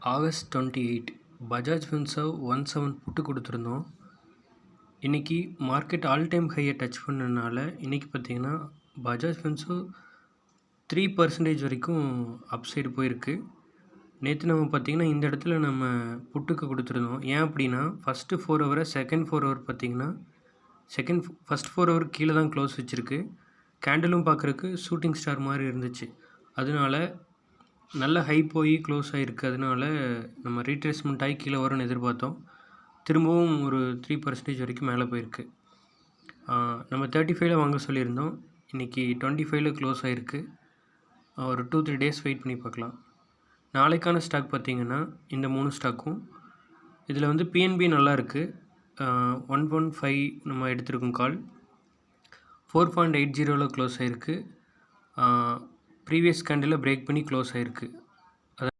August 28 Bajaj Finserv 17 புட்டு கொடுத்துருந்தோம். இன்றைக்கி market all time ஹையை touch பண்ணனால இன்றைக்கி பார்த்திங்கன்னா பஜாஜ் ஃபின்சர்வ் 3% வரைக்கும் அப்சைடு போயிருக்கு. நேற்று நம்ம பார்த்திங்கன்னா இந்த இடத்துல நம்ம புட்டுக்கு கொடுத்துருந்தோம். ஏன் அப்படின்னா ஃபஸ்ட்டு 4 ஹவரை செகண்ட் 4 ஹவர் பார்த்திங்கன்னா ஃபஸ்ட் 4 ஹவர் கீழே தான் க்ளோஸ் வச்சுருக்கு. கேண்டலும் பார்க்குறக்கு ஷூட்டிங் ஸ்டார் மாதிரி இருந்துச்சு. அதனால நல்ல ஹை போய் க்ளோஸ் ஆகிருக்கு. அதனால நம்ம ரீட்ரேஸ்மெண்ட் ஆகி கீழே வரும்னு எதிர்பார்த்தோம். திரும்பவும் ஒரு 3% வரைக்கும் மேலே போயிருக்கு. நம்ம 35ல் வாங்க சொல்லியிருந்தோம். இன்றைக்கி 25ல் க்ளோஸ் ஆகிருக்கு. ஒரு 2-3 டேஸ் வெயிட் பண்ணி பார்க்கலாம். நாளைக்கான ஸ்டாக் பார்த்திங்கன்னா இந்த 3 ஸ்டாக்கும் இதில் வந்து பிஎன்பி நல்லா இருக்குது. 115 நம்ம எடுத்திருக்கோம் கால். 4.80ல் க்ளோஸ் ஆகிருக்கு. ப்ரீவியஸ் கேண்டில் பிரேக் பண்ணி க்ளோஸ் ஆகிருக்கு.